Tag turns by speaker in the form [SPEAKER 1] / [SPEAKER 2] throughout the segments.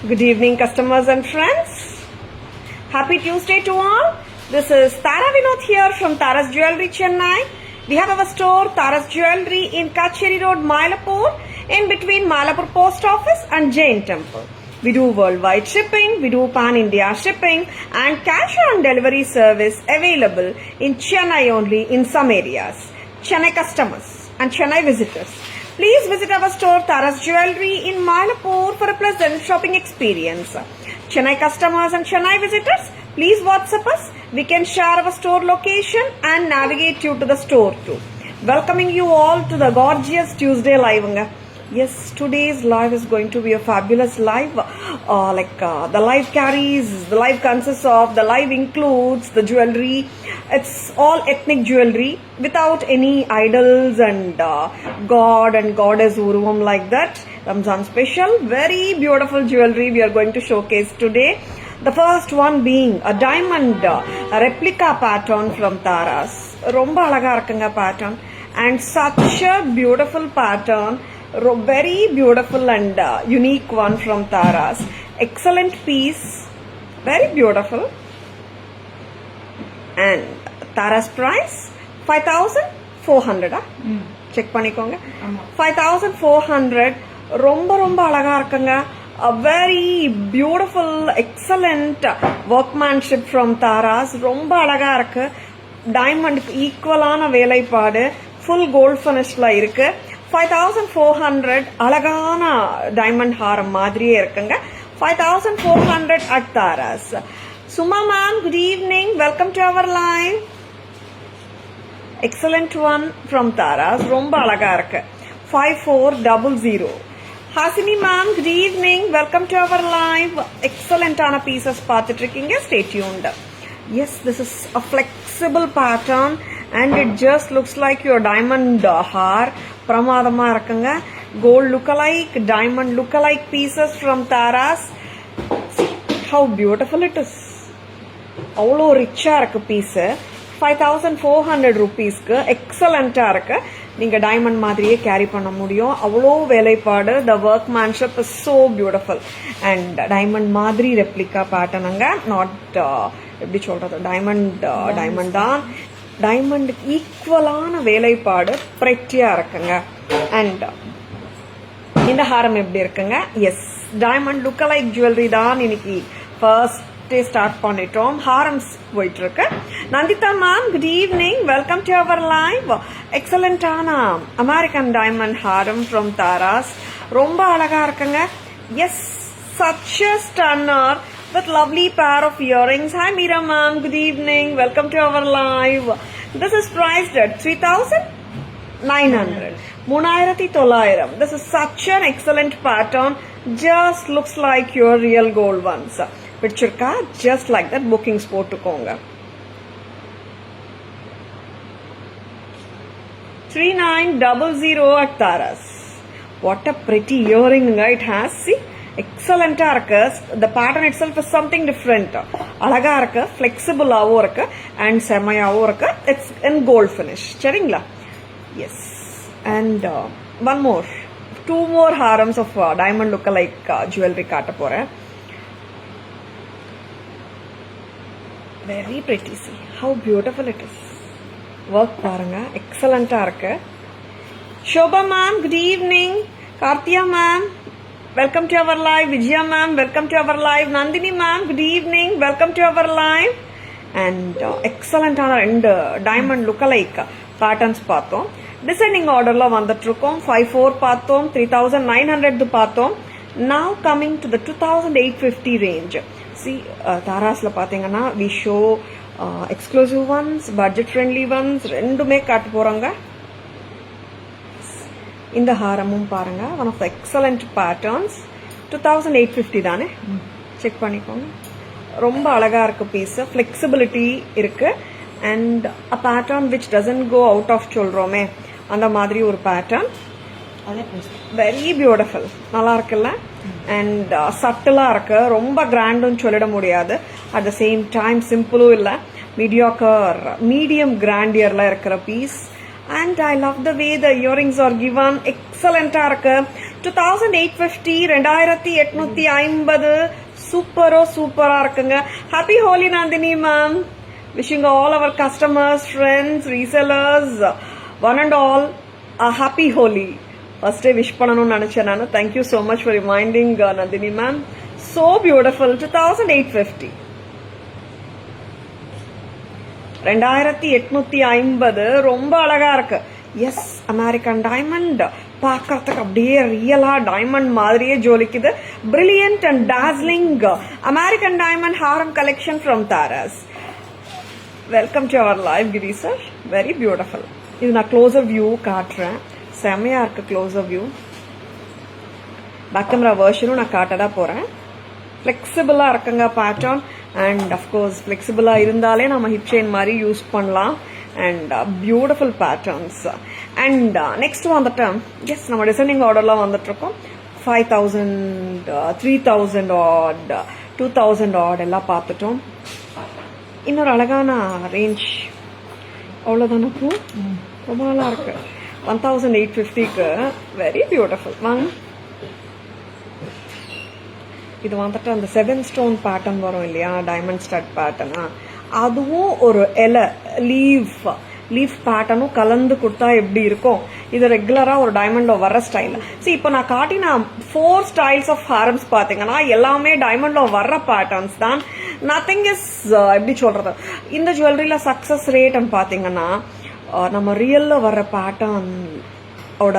[SPEAKER 1] Good evening, customers and friends. Happy Tuesday to all. This is Tara Vinod here from Tara's Jewelry, Chennai. We have our store, Tara's Jewelry, in Kacheri Road, Mylapore, in between Mylapore Post Office and Jain Temple. We do worldwide shipping, we do pan-India shipping, and cash on delivery service available in Chennai only in some areas. Chennai customers and Chennai visitors, please visit our store Tara's Jewelry in Mylapore for a pleasant shopping experience. Chennai customers and Chennai visitors, please WhatsApp us. We can share our store location and navigate you to the store too. Welcoming you all to the gorgeous Tuesday live. Yes, today's live is going to be a fabulous live. The live consists of, the live includes the jewelry. It's all ethnic jewelry without any idols and god and goddess uruvam like that. Ramzan special, very beautiful jewelry we are going to showcase today. The first one being a diamond replica pattern from Tara's. Romba alaga irukanga pattern, and such a beautiful pattern. Very beautiful and unique one from Tara's. Excellent piece, very beautiful. And Tara's price 5,400. Check பண்ணிக்கோங்க. 5,400. ரொம்ப அழகா இருக்குங்க. A very beautiful, excellent workmanship from Tara's. ரொம்ப அழகா இருக்கு. Diamond ஈக்குவலான வேலைப்பாடு, full gold finishல இருக்கு. 5,400. அழகான டைமண்ட் ஹாரம் மாதிரியே இருக்குங்க. 5,400 at Tara's. Suma ma'am, good evening. Welcome to our live. Excellent one from Tara's. ரொம்ப அழகா இருக்கு. 5400. Hasini ma'am, good evening. Welcome to our live. Excellent ஆன pieces பார்த்துட்டு இருக்கீங்க. Stay tuned. Yes, this is a flexible pattern and it just looks like your diamond haar. பிரமாதமா இருக்குங்க. Gold look-alike, diamond look-alike pieces from Tara's. See how beautiful it is. அவ்வளோ ரிச்சா இருக்கு piece. 5,400 rupeesக்கு எக்ஸலண்டா இருக்கு. நீங்க diamond மாதிரியே carry பண்ண முடியும். அவ்வளோ வேலைப்பாடு. The workmanship is so beautiful. And diamond மாதிரி ரெப்ளிகா பேட்டர்னுங்க. நாட் எப்படி சொல்றது, டைமண்ட் தான். டைமண்ட் ஈக்குவலான வேலைப்பாடு பிரெட்டியா இருக்குங்க. அண்ட் இந்த ஹாரம் எப்படி இருக்குங்க? எஸ், டைமண்ட் லுக்-அலைக் ஜுவல்லரி தான் இன்னைக்கு ஃபர்ஸ்ட் ஸ்டார்ட் பண்ணிட்டோம். ஹாரம்ஸ் போயிட்டு இருக்கு. Nandita ma'am, good evening. Welcome to our live. எக்ஸலண்டான American diamond haram from Tara's. ரொம்ப அழகா இருக்குங்க. Yes, such a stunner with lovely pair of earrings. Hi Meera ma'am, good evening. Welcome to our live. This is priced at 3,900. 3,900. This is such an excellent pattern. Just looks like your real gold ones. Picture ka just like that. Bookings போட்டுக்கோங்க. 3,900 at Tara's. What a pretty earring it has. See, excellent இருக்கு. The pattern itself is something different. அழகா இருக்கு, flexible ஆவும் இருக்கு and செமையாவும் இருக்கு. It's in gold finish. சரிங்களா? Yes. And two more harams of diamond look-alike jewelry காட்ட போறேன். Very pretty. See how beautiful it is. Work பாருங்க, எக்ஸலண்டா இருக்கு. Shobha ma'am, good evening. Karthia ma'am, welcome to our live. Vijaya ma'am, welcome to our live. Nandini ma'am, good evening. Welcome to our live. And excellent ஆன ரெண்டு diamond லுக்-அலைக் patterns பார்த்தோம். Designing ஆர்டர்ல வந்துட்டு இருக்கோம். 5,400 பார்த்தோம், 3,900 பார்த்தோம். Now coming to the 2,850 range. See, தாராஸ்ல பாத்தீங்கன்னா we show exclusive ones, budget friendly ones, ரெண்டுமே காட்ட போறாங்க. இந்த ஹாரமும் பாருங்க, one of the excellent patterns. 2,850 தானே, செக் பண்ணிக்கோங்க. ரொம்ப அழகா இருக்கு பீஸ், flexibility இருக்கு and a pattern which doesn't go out of சொல்றோமே அந்த மாதிரி ஒரு பேட்டர்ன். வெரி பியூட்டிஃபுல், நல்லா இருக்குல்ல? அண்ட் சட்டிலா இருக்கு, ரொம்ப கிராண்டும் சொல்லிட முடியாது. அட் த சேம் டைம் சிம்பிளும் இல்லை, மீடியம் கிராண்டியர்ல இருக்கிற piece. And I love the way the earrings are given. Excellent இருக்கு. 2850 2850 சூப்பரா இருக்குங்க. Happy Holi Nandini ma'am. Wishing all our customers, friends, resellers, one and all a happy Holi. First day wish பண்ணனும்னு நினைச்சேன் நான். Thank you so much for reminding Nandini ma'am. So beautiful. 2850. 2850 ரொம்ப அழகா இருக்கு. S, American diamond பார்க்கறதுக்கு அப்படியே ரியலா டைமண்ட் மாதிரியே ஜொலிக்குது. Brilliant and dazzling American diamond haram collection from Tara's. Welcome to our live Giri sir. Very beautiful. இது நான் க்ளோசர் வியூ காட்டுறேன். செம்மையா இருக்கு க்ளோசர் வியூ. பேக் கேமரா வெர்ஷனும் நான் காட்டதான் போறேன். ஃபிளெக்சிபிளா இருக்குங்க பேட்டர்ன். அண்ட் அஃப்கோர்ஸ் ஃபிளெக்சிபிளா இருந்தாலே நம்ம ஹிப் செயின் மாதிரி யூஸ் பண்ணலாம். And beautiful patterns. And next வந்துட்டு எஸ், நம்ம டிசைனிங் ஆர்டர்லாம் வந்துட்டு இருக்கோம். 5000, 3000 ஆட், 2000 ஆட் எல்லாம் பார்த்துட்டோம். இன்னொரு அழகான ரேஞ்ச் அவ்வளோதானே. ரொம்ப நல்லா இருக்கு. 1850க்கு வெரி பியூட்டிஃபுல். வாங்க, இது வந்துட்டு அந்த 7 ஸ்டோன் பேட்டர்ன் வரும் இல்லையா, டைமண்ட் ஸ்டட் பேட்டர்னா, அதுவும் ஒரு இலை லீஃப் பேட்டர்னும் கலந்து கொடுத்தா எப்படி இருக்கும். இது ரெகுலரா ஒரு டைமண்ட்ல வர ஸ்டைல். சரி, இப்போ நான் காட்டின 4 ஸ்டைல்ஸ் ஆஃப் ஹாரம்ஸ் பாத்தீங்கன்னா எல்லாமே டைமண்ட்ல வர்ற பேட்டர்ன்ஸ் தான். நத்திங் இஸ் எப்படி சொல்றது, இந்த ஜுவல்லரியில சக்சஸ் ரேட் பாத்தீங்கன்னா நம்ம ரியல்ல வர்ற பேட்டர்ன் ஓட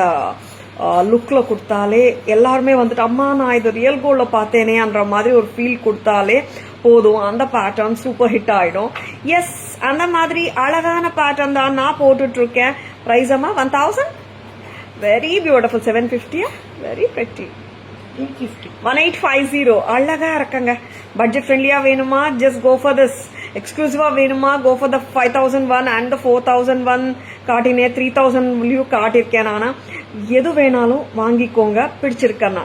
[SPEAKER 1] லுக்ல கொடுத்தாலே எல்லாருமே வந்துட்டு அம்மா நான் இது ரியல் கோல்ட்ல பார்த்தேனேன்ற மாதிரி ஒரு ஃபீல் கொடுத்தாலே போதும், அந்த பேட்டர்ன் சூப்பர் ஹிட் ஆயிடும். எஸ், அந்த மாதிரி அழகான பேட்டர்ன் தான் நான் போட்டுட்டு இருக்கேன். பிரைஸ் அம்மா 1000. Very beautiful. 750. Very pretty. 1850. அழகா இருக்குங்க. பட்ஜெட் ஃப்ரெண்ட்லியா வேணுமா, ஜஸ்ட் கோ ஃபார் திஸ். எக்ஸ்க்ளூசிவா வேணுமா, கோ ஃபார் த 5001 அண்ட் 4001 காட்டினேன். 3000 காட்டிருக்கேன். நானா எது வேணாலும் வாங்கிக்கோங்க பிடிச்சிருக்கேன்னா.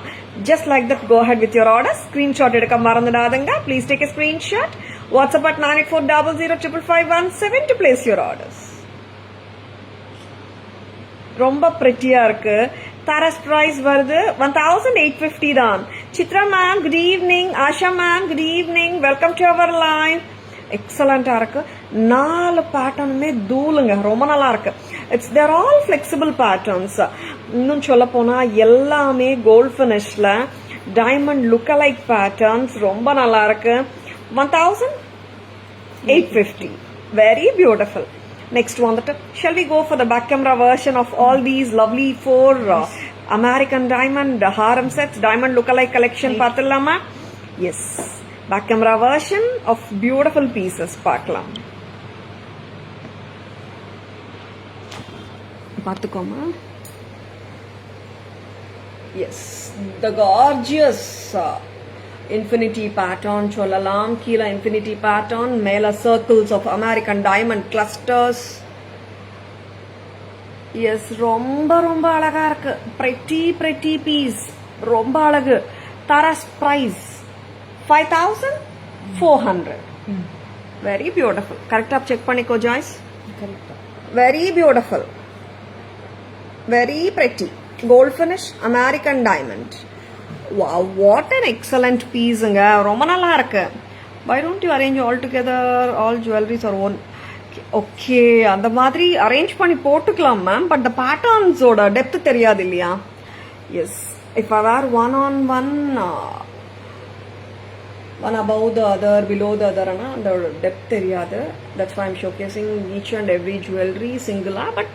[SPEAKER 1] Just like that, go ahead with your order. Screenshot எடுக்க மறந்துடாதங்க. Please take a screenshot. WhatsApp at 9840055517 to place your orders. ரொம்ப பிரிட்டியா இருக்கு. தாராஸ் பிரைஸ் வருது 1850 தான். Chitra ma'am good evening. Asha ma'am good evening. Welcome to our live. எக்ஸலண்டா இருக்கு. 4 பேட்டர்னுமே தூளுங்க. ரொம்ப நல்லா இருக்கு. They're all flexible patterns. இன்னும் சொல்ல போனா எல்லாமே கோல்ட் ஃபினிஷ்ல டைமண்ட் லுக் அலைக் பேட்டர்ன்ஸ். ரொம்ப நல்லா இருக்கு. 1850. Very beautiful. நெக்ஸ்ட் வந்துட்டு shall we go for the back camera version of all these lovely 4 American diamond harem sets, diamond look alike collection பார்த்தலாமா? Yes, back camera version of beautiful pieces பார்க்கலாம். பார்த்துக்கோமா. Yes, the gorgeous infinity pattern சொல்லலாம். கீழே infinity pattern, மேல circles of American diamond clusters. Yes, ரொம்ப ரொம்ப அழகா இருக்கு. pretty piece. ரொம்ப அழகு. தாராஸ் பிரைஸ் 5400. Very beautiful. கரெக்டா செக் பண்ணிக்கோ Joyce. Very beautiful. Very pretty. Gold finish American diamond. Wow, what an excellent pieceங்க. ரொம்ப நல்லா இருக்கு. Why don't you arrange all together, all jewelries or one? Okay, அந்த மாதிரி அரேஞ்ச் பண்ணி போட்டுக்கலாம் மேம். பட் த பேட்டர்ன்ஸோட டெப்த் தெரியாது இல்லையா? Yes, if I wear one above the other, below the other, அந்த டெப்த் தெரியாது. That's why I'm showcasing each and every jewelry singular. But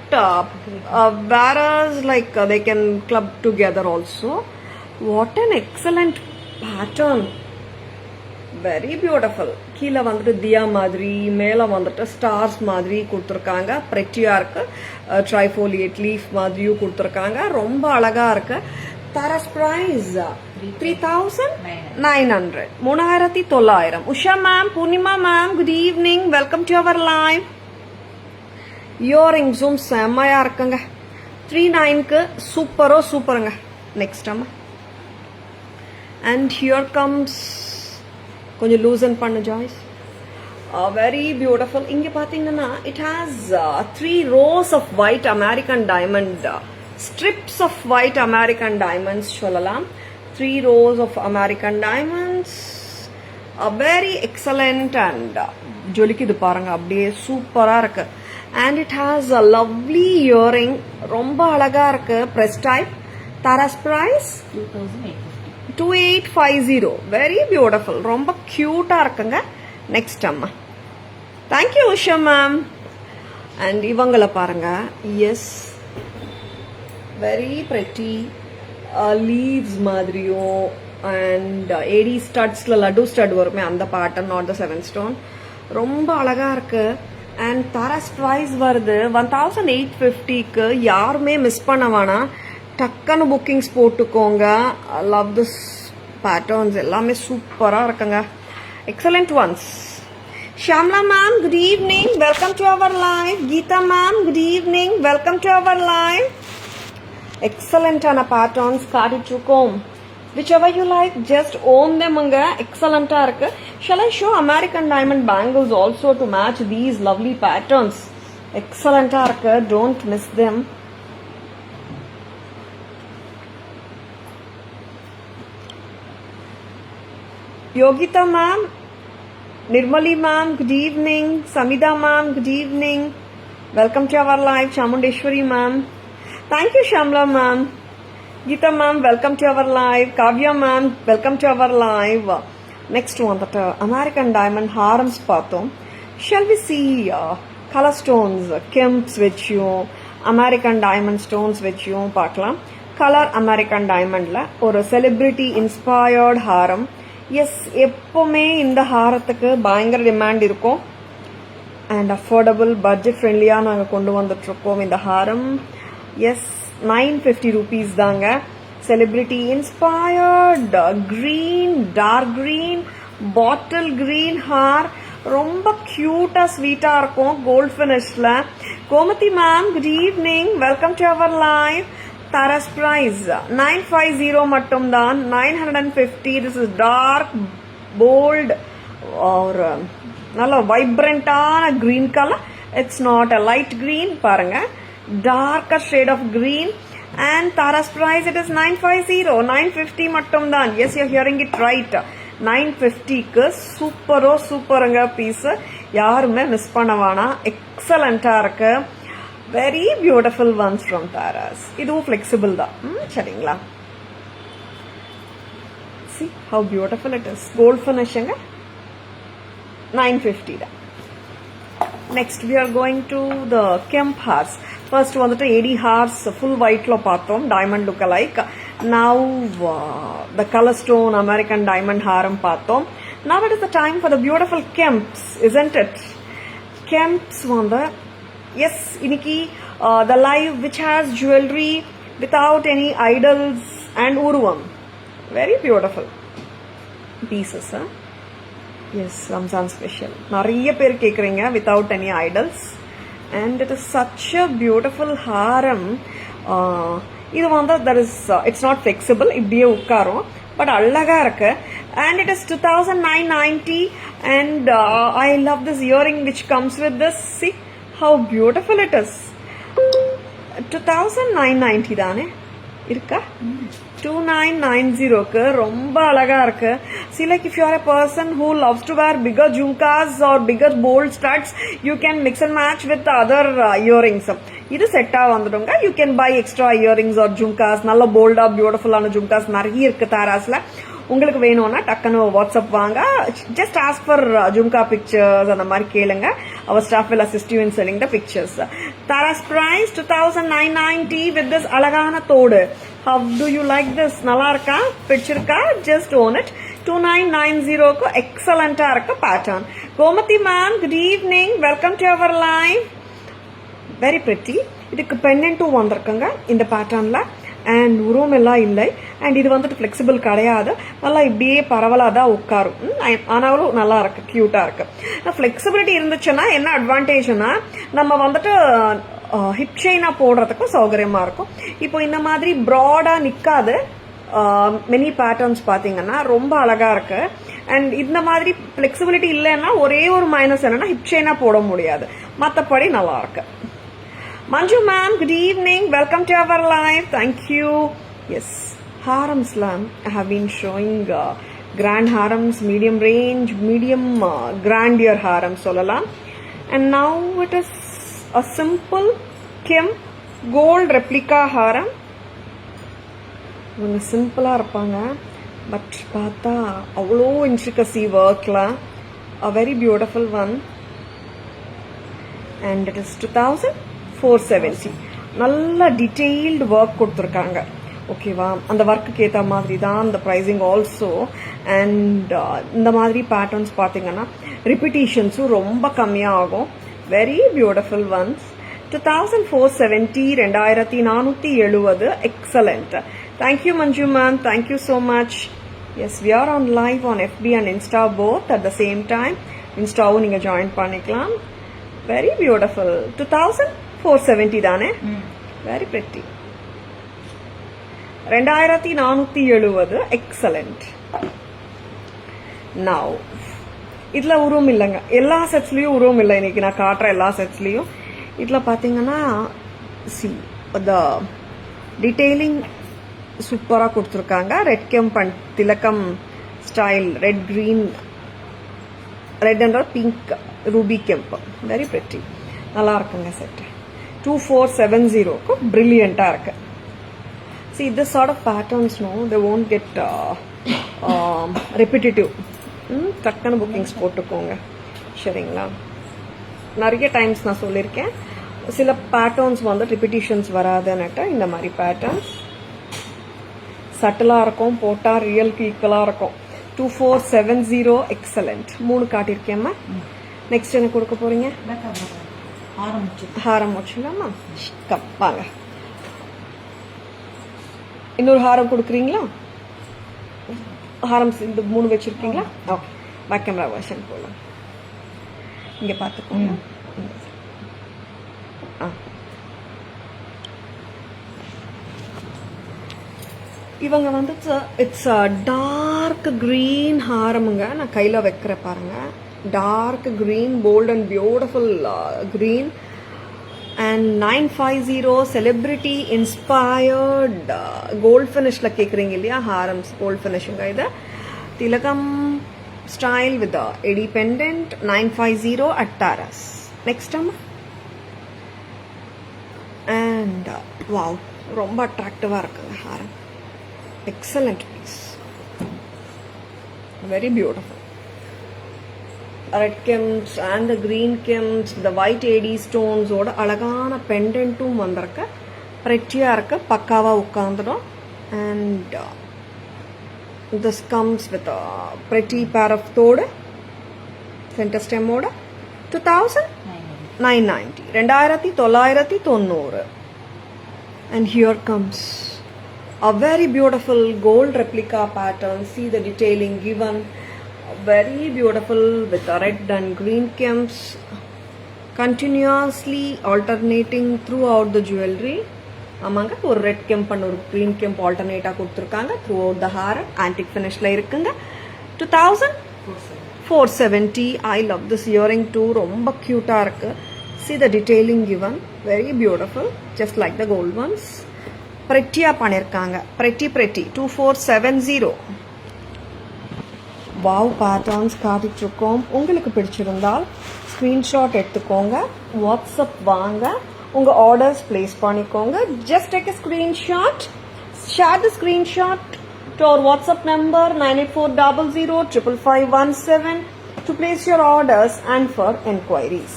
[SPEAKER 1] whereas like they can club together also. What an excellent pattern. Very beautiful. கீழே வந்துட்டு தியா மாதிரி, மேல வந்துட்டு stars மாதிரி கொடுத்துருக்காங்க. பிரெட்டியா இருக்கு. ட்ரைஃபோலியேட் லீஃப் மாதிரியும் கொடுத்துருக்காங்க. ரொம்ப அழகா இருக்கு. Tara's price 3900. 3900. Usha ma'am, Poornima ma'am good evening. Welcome to our live. இயரிங்ஸும் செம்மையா இருக்குங்க. 39க்கு சூப்பருங்க. நெக்ஸ்ட் அம்மா. And here comes கொஞ்சம் லூசன் பண்ணு ஜாய்ஸ். Very beautiful. இங்க பாத்தீங்கன்னா it has 3 rows of white American diamond strips of white American diamonds சொல்லலாம். 3 rows of American diamonds, very excellent and ஜொலிக்குது பாருங்க, அப்படியே சூப்பரா இருக்கு. And it has a lovely earring, ரொம்ப அழகா இருக்கு. press type. Tara's price 2850. very beautiful, ரொம்ப கியூட்டா இருக்குங்க. next அம்மா. thank you Usha ma'am. and இவங்கள பாருங்க, yes, very pretty leaves மாதிரியும் and 80 studsல லட்டு ஸ்டட் வருமே அந்த பேட்டர்ன், not the 7 stone, ரொம்ப அழகா இருக்கு. and தாராஸ் பிரைஸ் வருது 1850க்கு. யாருமே மிஸ் பண்ண வேணாம், டக்குன்னு புக்கிங்ஸ் போட்டுக்கோங்க. லவ் திஸ் பேட்டர்ன்ஸ், எல்லாமே சூப்பரா இருக்குங்க. Excellent once. Shamla ma'am, good evening, welcome to our live. Geeta ma'am, good evening, welcome to our live. Excellent ana patterns kaadichukom. Whichever you like, just own them anga. Excellent ah irukku. Shall I show American diamond bangles also to match these lovely patterns? Excellent ah irukku, don't miss them. Yogita ma'am, Nirmali ma'am, good evening. Samida ma'am, good evening. Welcome to our live. Chamundeshwari ma'am. Thank you Shamla ma'am. Geeta ma'am, welcome to our live. Kavya ma'am, welcome to our live. Next one, that American diamond harams paathom. Shall we see color stones, kemps vechum, American diamond stones vechum paakalam. Color American diamond la ஒரு celebrity inspired haram. S, எப்போவுமே இந்த ஹாரத்துக்கு பயங்கர demand இருக்கும். And affordable budget ஃப்ரெண்ட்லியாக நாங்கள் கொண்டு வந்துட்ருக்கோம் இந்த ஹாரம். எஸ், 950 rupees தாங்க. Celebrity inspired green, dark green, bottle green ஹார், ரொம்ப க்யூட்டாக ஸ்வீட்டாக இருக்கும் கோல்ட் ஃபினிஷில். Gomathi ma'am, good evening, welcome to our live. Tara's price 950 மட்டும் தான். 950. This is dark, bold or நல்ல வைப்ரண்டான green color. It's not a light green, பாருங்க, darker shade of green. And Tara's price, it is 950. 950 மட்டும் தான். Yes, you're hearing it right. 950க்கு சூப்பரோ சூப்பருங்க piece, யாருமே miss பண்ண வேணாம். எக்ஸலண்டா இருக்கு. Very beautiful ones from Tara's. இதுவும் flexible தான். சரிங்களா? See how beautiful it is. Gold finishing 950 தான். Next we are going to the Kemp Haars. First வந்துட்டு 80 Haars full white lo பார்த்தோம், diamond look alike. Now the color stone American diamond haram பார்த்தோம். Now it is the time for the beautiful Kemps, isn't it? Kemps வந்து yes, iniki the live which has jewelry without any idols and urvam. Very beautiful pieces, huh? Yes, Ramzan special. Nariya per kekringa without any idols, and it is such a beautiful haram. Idu vanda there is it's not flexible, ibdiye ukkarum, but allaga irukku. And it is 2990. And I love this earring which comes with this. See how beautiful it is. 2990 தானே இருக்கா? 2990க்கு ரொம்ப அழகா இருக்கு. See, like if you are a person who loves to wear bigger jhumkas or bigger bold studs, you can mix and match with other earrings. இது செட்டா வந்துடுங்க. You can buy extra earrings or jhumkas. நல்ல போல்டா பியூட்டிஃபுல்லான ஜும்காஸ் நிறைய இருக்கு தாராஸ்ல. உங்களுக்கு வேணும்னா டக்குன்னு வாட்ஸ்அப் வாங்க. Just ask for jhumka pictures, அந்த மாதிரி கேளுங்க. அவர் staff will assist you in selling the pictures. Tara's price 2990 with this அழகான தோடு. How do you like this? நல்லா இருக்கா? பிடிச்சிருக்கா? Just own it. 2990க்கு எக்ஸலண்டா இருக்க pattern. Gomathi ma'am, good evening, welcome to our live. Very pretty. இதுக்கு பெண்டன்ட்டும் வந்திருக்குங்க இந்த பேட்டர்ன்ல. அண்ட் உருவம் எல்லாம் இல்லை. அண்ட் இது வந்துட்டு ஃப்ளெக்சிபிள் கிடையாது, நல்லா இப்படியே பரவலாக தான் உட்காரும். ஆனாலும் நல்லா இருக்கு, கியூட்டா இருக்கு. ஃப்ளெக்சிபிலிட்டி இருந்துச்சுன்னா என்ன அட்வான்டேஜ்னா, நம்ம வந்துட்டு ஹிப் செயினா போடுறதுக்கும் சௌகரியமா இருக்கும். இப்போ இந்த மாதிரி ப்ராடா நிக்காது. மெனி பேட்டர்ன்ஸ் பாத்தீங்கன்னா ரொம்ப அழகா இருக்கு. அண்ட் இந்த மாதிரி ஃப்ளெக்சிபிலிட்டி இல்லைன்னா ஒரே ஒரு மைனஸ் என்னன்னா ஹிப் செயினா போட முடியாது, மற்றபடி நல்லா இருக்கு. Manju ma'am, good evening. Welcome to our live. Thank you. Yes, harams lam. I have been showing grand harams, medium range, medium grandeur harams சொல்லலாம். And now it is a simple Kim gold replica haram. இவங்க சிம்பிளா இருப்பாங்க, but பார்த்தா அவ்வளோ intricacy ஒர்க்ல a very beautiful one. And it is 2470. நல்ல detailed work கொடுத்துருக்காங்க. ஓகேவா, அந்த ஒர்க்குக்கு ஏற்ற மாதிரி தான் அந்த ப்ரைஸிங் ஆல்சோ. அண்ட் இந்த மாதிரி பேட்டர்ன்ஸ் பார்த்தீங்கன்னா ரிப்பிட்டேஷன்ஸும் ரொம்ப கம்மியாக ஆகும். Very beautiful ones. 2470, 2470. Excellent. Thank you Manju ma'am, thank you so much. Yes, we are on live on FB and Insta both at the same time. இன்ஸ்டாவும் நீங்கள் ஜாயின் பண்ணிக்கலாம். Very beautiful. 2470 தானே? Very pretty. 2470. எக்ஸலண்ட். நவ் இதுல உருவம் இல்லைங்க, எல்லா செட்ஸ்லயும் உருவம் இல்லை. இன்னைக்கு நான் காட்டுற எல்லா செட்ஸ்லயும் இதுல பாத்தீங்கன்னா டீடைலிங் சூப்பரா கொடுத்துருக்காங்க. ரெட் கெம்ப் அண்ட் திலக்கம் style, red green, red and pink ruby kemp. Very pretty. நல்லா இருக்குங்க செட். 2470க்கு பிரில்லியண்டா இருக்கு. See, this sort of patterns, no, they won't get repetitive. டக்குன்னு புக்கிங்ஸ் போட்டுக்கோங்க, சரிங்களா? நிறைய டைம்ஸ் நான் சொல்லியிருக்கேன், சில பேட்டர்ன்ஸ் வந்து ரிப்பிட்டிஷன்ஸ் வராதுன்னுட்டு. இந்த மாதிரி பேட்டர்ன்ஸ் சட்டிலாக இருக்கும், போட்டால் ரியல்க்கு ஈக்குவலாக இருக்கும். 2470. எக்ஸலண்ட். 3 காட்டியிருக்கேம்மா. நெக்ஸ்ட் என்ன கொடுக்க போறீங்க? ஹாரம் வச்சுலாமா? வாங்க, இன்னொரு ஹாரம் கொடுக்குறீங்களா? ஹாரம் இந்த 3 வச்சிருக்கீங்களா? ஓகே, பேக் கேமரா வெர்ஷன் போகலாம். இங்க பார்த்துக்கோங்க. இவங்க வந்து இட்ஸ் டார்க் கிரீன் ஹாரமுங்க. நான் கையில் வைக்கிற பாருங்க. Dark green, bold and beautiful green. And 950 celebrity inspired gold ஃபினிஷ்ல கேட்குறீங்க இல்லையா? ஹாரம்ஸ் கோல்ட் ஃபினிஷுங்க. இது திலகம் style with AD pendant. 950 at Taras. Next அம்மா. அண்ட் வாவ், ரொம்ப அட்ராக்டிவா இருக்குங்க ஹாரம். Excellent piece, very beautiful. Red gems and green gems, இந்த ஒயிட் ஏடி ஸ்டோன்ஸோட அழகான பெண்டன்ட்டும் வந்திருக்கு. ப்ரெட்டியா இருக்கு, பக்காவா உட்காந்துடும். And this comes with pretty pair of thodu, centre ஸ்டெம்மோட. 2990. 2990. And here comes a very beautiful gold replica pattern. See the detailing given. Very beautiful with red and green kemps continuously alternating throughout the jewelry. ஆமாங்க, ஒரு red kemp and ஒரு green கெம்ப் ஆல்டர்னேட்டா கொடுத்துருக்காங்க throughout the Haram. Antique ஃபினிஷ்ல இருக்குங்க. 2470. I love this earring too. ரொம்ப கியூட்டா இருக்கு. See the detailing given. Very beautiful, just like the gold ones. prettiயா பண்ணிருக்காங்க. pretty 2470. Wow patterns காட்டிட்டு இருக்கோம். உங்களுக்கு பிடிச்சிருந்தால் ஸ்கிரீன்ஷாட் எடுத்துக்கோங்க, வாட்ஸ்அப் வாங்க, உங்க ஆர்டர்ஸ் பிளேஸ் பண்ணிக்கோங்க. Just take a screenshot, share the screenshot to our WhatsApp number 9840055517 to place your orders and for enquiries.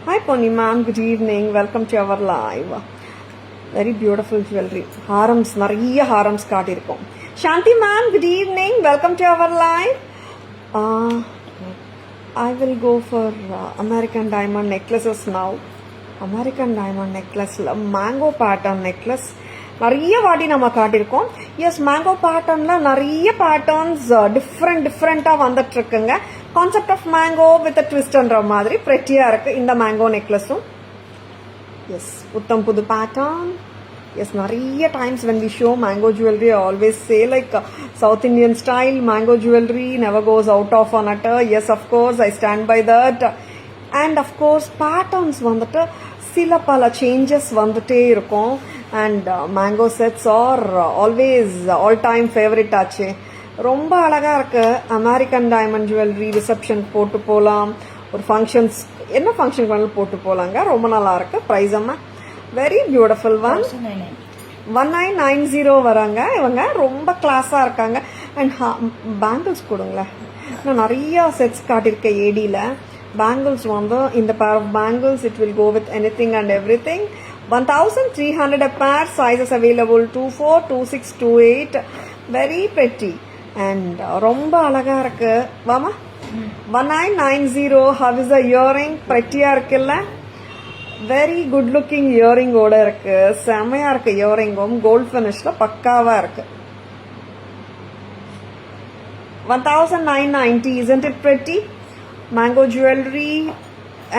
[SPEAKER 1] Hi Pony ma'am, good evening. Welcome to our live. Very beautiful jewelry. Harams, நிறைய harams காட்டியிருக்கோம். Shanti ma'am, good evening. Welcome to our live. I will go for American diamond necklaces now. American diamond necklace, mango pattern necklace. நிறைய வாட்டி நம்ம காட்டியிருக்கோம். S, mango பேட்டர்ன்ல நிறைய patterns டிஃப்ரெண்டா வந்துட்டு இருக்குங்க. Concept of mango with ட்விஸ்ட்ன்ற மாதிரி பிரெட்டியா இருக்கு இந்த மேங்கோ நெக்லஸும். எஸ், புத்தம் புது பேட்டர்ன். Yes, நிறைய times when we show mango jewelry, I always say like South Indian style mango jewelry never goes out of on it. Yes, of course, I stand by that. And of course, patterns வந்துட்டு சில பல changes வந்துட்டே இருக்கும். And mango sets are always all time favourite ஆச்சு. ரொம்ப அழகாக இருக்குது. American diamond jewellery ரிசப்ஷனுக்கு போட்டு போகலாம், ஒரு ஃபங்க்ஷன்ஸ் என்ன ஃபங்க்ஷனுக்கு வேணாலும் போட்டு போகலாங்க. ரொம்ப நல்லா இருக்கு. ப்ரைஸ் அம்மா வெரி பியூட்டிஃபுல் ஒன் 1990 வராங்க. இவங்க ரொம்ப கிளாஸாக இருக்காங்க. அண்ட் பேங்கிள்ஸ் கொடுங்களேன். நான் நிறைய செட்ஸ் காட்டியிருக்கேன் ஏடியில். பேங்கிள்ஸ் வந்து இந்த pair of bangles it will go with anything and everything. 1300 a pair, sizes available 24, 26, 28. Very pretty. And ரொம்ப அழகா இருக்கு. வாமா 1990. How is the earring? pretty-ஆ இருக்குல்ல? வெரி குட் லுக்கிங் இயரிங்கோட இருக்கு. செமையா இருக்கு. இயரிங்கும் கோல்ட் ஃபினிஷ்ல பக்காவா இருக்கு. 1990. Isn't it pretty? Mango jewelry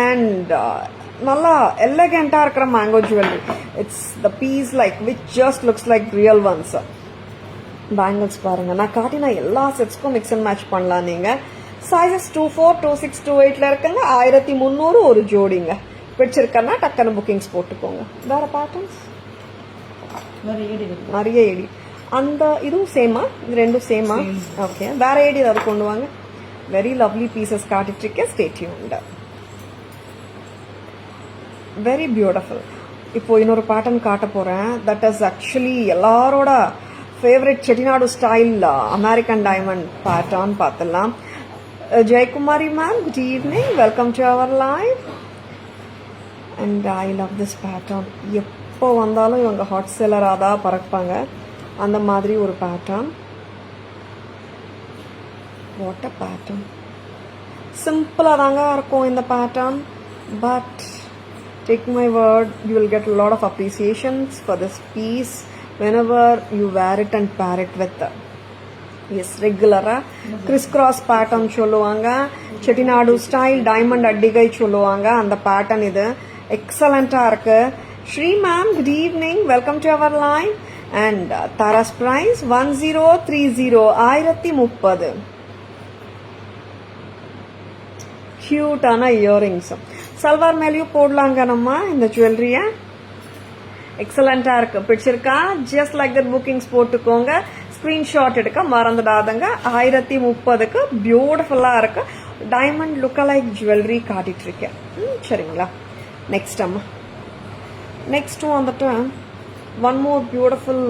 [SPEAKER 1] and நல்லா எலகண்டா இருக்கிற mango jewellery. It's the piece like which just looks like real ones. Bangles பாருங்க. நான் காட்டினா எல்லா செட்ஸ்க்கும் மிக்ஸ் அண்ட் மேட்ச் பண்ணலாம். நீங்க சைஸஸ் 24, 26, 28 இருக்குங்க. 1300 ஒரு ஜோடிங்க. பிடிச்சிருக்கன்னா டக்குன்னு புக்கிங்ஸ் போட்டுக்கோங்க. வேற பேட்டர்ன்ஸ் நிறைய ஏடி. அந்த இதுவும் சேமா? இது ரெண்டும் சேமா? ஓகே. வேற ஏடி ஏதாவது கொண்டு வாங்க. வெரி லவ்லி பீசஸ் காட்டிட்டு இருக்கேன். Stay tuned. Very beautiful. இப்போ இன்னொரு பேட்டர்ன் காட்ட போறேன். தட் இஸ் ஆக்சுவலி எல்லாரோட favourite Chettinad style American diamond pattern பார்த்துலாம். Jayakumari ma'am, good evening, welcome to our live. And I love this pattern. எப்போ வந்தாலும் இவங்க ஹாட் செல்லராக தான் பறப்பாங்க. அந்த மாதிரி ஒரு பேட்டர்ன். What a pattern. சிம்பிளாக தாங்க இருக்கும் இந்த pattern. But take my word, you will get a lot of appreciations for this piece whenever you wear it and pair it with yes regular criss cross pattern சொல்லுவாங்க. Chettinad style diamond அட்டிகை சொல்லுவாங்க. அந்த pattern இது எக்ஸலண்டா இருக்கு. Sri ma'am, good evening, welcome to our line. And Tara's price 1030, 1030. கியூட்டான earrings. Salwar மேலேயும் போடலாங்க நம்ம இந்த ஜுவல்லரிய. எக்ஸலண்டா இருக்கு. பிடிச்சிருக்கா? ஜஸ்ட் லைக் தட் புக்கிங்ஸ் போட்டுக்கோங்க. ஸ்கிரீன்ஷாட் எடுக்க மறந்துடாதங்க. 1030க்கு பியூட்டிஃபுல்லா இருக்கு. டைமண்ட் லுக் லைக் ஜுவல்லரி காட்டிட்டு இருக்கேன். சரிங்களா? நெக்ஸ்ட் அம்மா. நெக்ஸ்ட் வந்துட்டு one more beautiful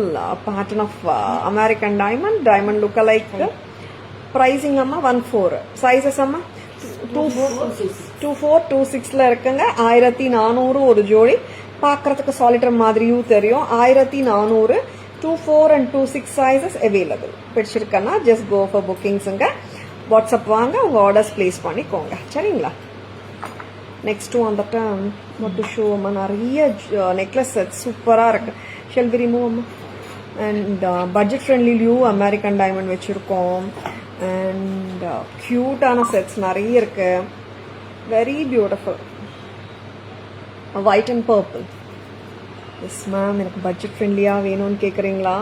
[SPEAKER 1] pattern of American diamond look like. Pricing அம்மா 14. சைசஸ் அம்மா 24, 26 இருக்குங்க. 1400 ஒரு ஜோடி. பார்க்கறதுக்கு சாலிட்டர் மாதிரியும் தெரியும். 1400. 24 and 26 சைசஸ் அவைலபிள். பிடிச்சிருக்கன்னா ஜஸ்ட் கோ ஃபார் புக்கிங்ஸுங்க. வாட்ஸ்அப் வாங்க, உங்க ஆர்டர்ஸ் பிளேஸ் பண்ணிக்கோங்க. சரிங்களா? நெக்ஸ்ட் வந்துட்டு மட்டும் ஷோ அம்மா. நிறைய நெக்லஸ் செட் சூப்பரா இருக்கு. ஷெல் வி ரிமூவ் அம்மா. அண்ட் பட்ஜெட் ஃப்ரெண்ட்லிலையும் அமெரிக்கன் டைமண்ட் வச்சிருக்கோம். அண்ட் கியூட்டான செட்ஸ் நிறைய இருக்கு. Very beautiful. White and purple. Yes ma'am, எனக்கு பட்ஜெட் ஃப்ரெண்ட்லியாக வேணும்னு கேட்குறீங்களா?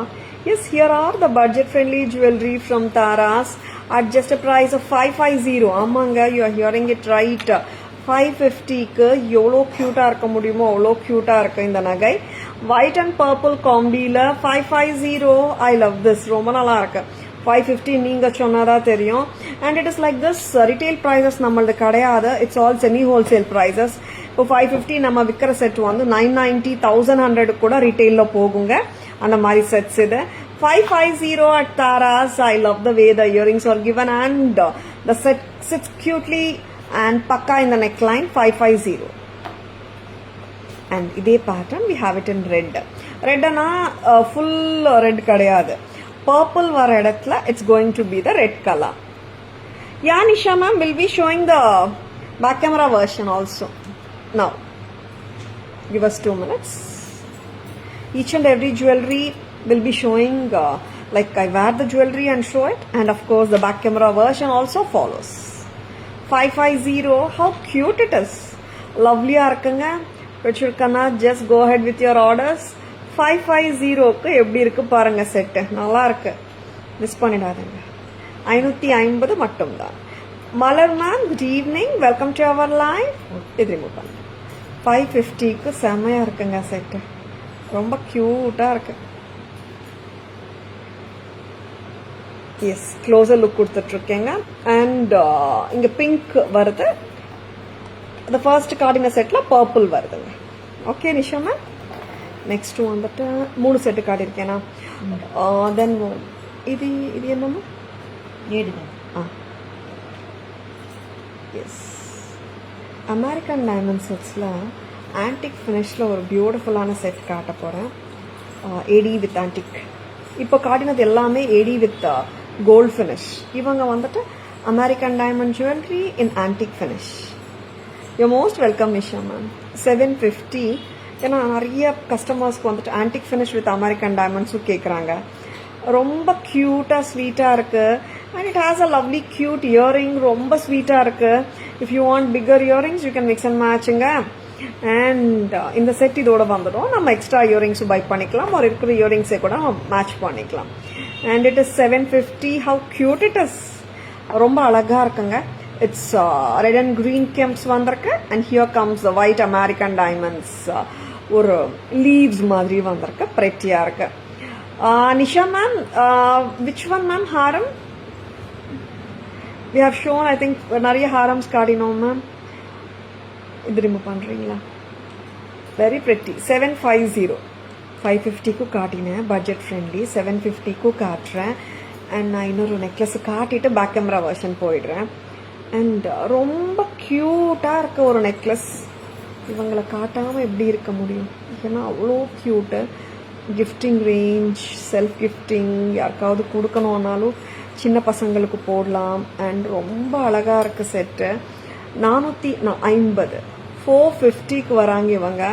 [SPEAKER 1] Yes, here are the budget friendly jewellery from Taras at just a price of 550. ஆமாங்க, you are hearing it right. 550க்கு எவ்வளோ க்யூட்டாக இருக்க முடியுமோ அவ்வளோ க்யூட்டாக இருக்கு இந்த நகை. ஒயிட் அண்ட் பர்பிள் காம்பியில் 550. I love this. ரொம்ப நல்லா இருக்கு. 550 நீங்க சொன்னதா தெரியும். And it is like this. Retail prices நம்மளது கிடையாது. It's all semi wholesale prices. இப்போ 550 நம்ம விற்கிற செட் வந்து 990, 1100 கூட ரிட்டைல்ல போகுங்க. அந்த மாதிரி செட்ஸ் இது. 550 at Taras. I love the way the earrings are given and the set sits cutely and pakka in the neckline. 550. And இதே pattern we have it in red. Red na full red கிடையாது. Purple வர இடத்துல it's going to be the red color. Yeah, Nisha ma'am will be showing the back camera version also. Now, give us 2 minutes. Each and every jewelry will be showing like I wear the jewelry and show it, and of course the back camera version also follows. 550. How cute it is. Lovely இருக்குங்க. பிடிச்சிருக்கனா just go ahead with your orders. 550க்கு எப்படி இருக்கு பாருங்க set, நல்லா இருக்கு, miss பண்ணிடாதுங்க. 550 மட்டும்தான். Malar ma'am, good evening, welcome to our live. இது remove பண்ணு. 550க்கு செம்மையா இருக்குங்க செட்டு, ரொம்ப கியூட்டா இருக்கு. எஸ், க்ளோசர் லுக் கொடுத்துட்டு இருக்கேங்க. அண்ட் இங்க பிங்க் வருது. இந்த ஃபர்ஸ்ட் கார்டின செட்ல பர்பிள் வருதுங்க. ஓகே நிஷா மேம், நெக்ஸ்ட் வந்துட்டு 3 செட்டு கார்டு இருக்கேனா. தென் இது இது என்னம்மா? எஸ், அமெரிக்கன் டைமண்ட் செட்ஸில் ஆன்டிக் ஃபினிஷில் ஒரு பியூட்டிஃபுல்லான செட் காட்ட போகிறேன். AD with antique. இப்போ காட்டினது எல்லாமே ஏடி வித் கோல்ட் ஃபினிஷ். இவங்க வந்துட்டு American diamond jewellery in antique finish. You most welcome Nisha ma'am. 750. ஏன்னா நிறைய கஸ்டமர்ஸ்க்கு வந்துட்டு ஆன்டிக் ஃபினிஷ் வித் அமெரிக்கன் டைமண்ட்ஸும் கேட்குறாங்க. ரொம்ப க்யூட்டாக ஸ்வீட்டாக இருக்குது. And it has a lovely cute earring, ரொம்ப ஸ்வீட்டாக இருக்குது. If you want bigger earrings you can mix and மேட்சுங்க. அண்ட் இந்த செட் இதோட வந்துடும். நம்ம எக்ஸ்ட்ரா இயரிங்ஸும் பை பண்ணிக்கலாம், ஒரு இருக்கிற இயரிங்ஸை கூட மேட்ச் பண்ணிக்கலாம். And it is 750. How cute it is, ரொம்ப அழகா இருக்குங்க. It's red and green kemps வந்திருக்கு. And here comes white American diamonds, ஒரு லீவ்ஸ் மாதிரி வந்திருக்கு, பிரெட்டியா இருக்கு. Nisha ma'am, which one ma'am? Haram we have shown, I think நிறைய ஹாரம்ஸ் காட்டினோம் மேம். இது ரிமூவ் பண்றீங்களா? Very pretty. 750. 550க்கு காட்டினேன், பட்ஜெட் ஃப்ரெண்ட்லி. 750க்கு காட்டுறேன். அண்ட் நான் இன்னொரு நெக்லஸ் காட்டிட்டு பேக் கேமரா வெர்ஷன் போயிடுறேன். அண்ட் ரொம்ப க்யூட்டாக இருக்க ஒரு நெக்லஸ். இவங்களை காட்டாமல் எப்படி இருக்க முடியும்? ஏன்னா அவ்வளோ cute. Gifting range, self gifting, யாருக்காவது கொடுக்கணுன்னாலும் சின்ன பசங்களுக்கு போடலாம். அண்ட் ரொம்ப அழகாக இருக்குது செட்டு. 450. 450க்கு வராங்க இவங்க.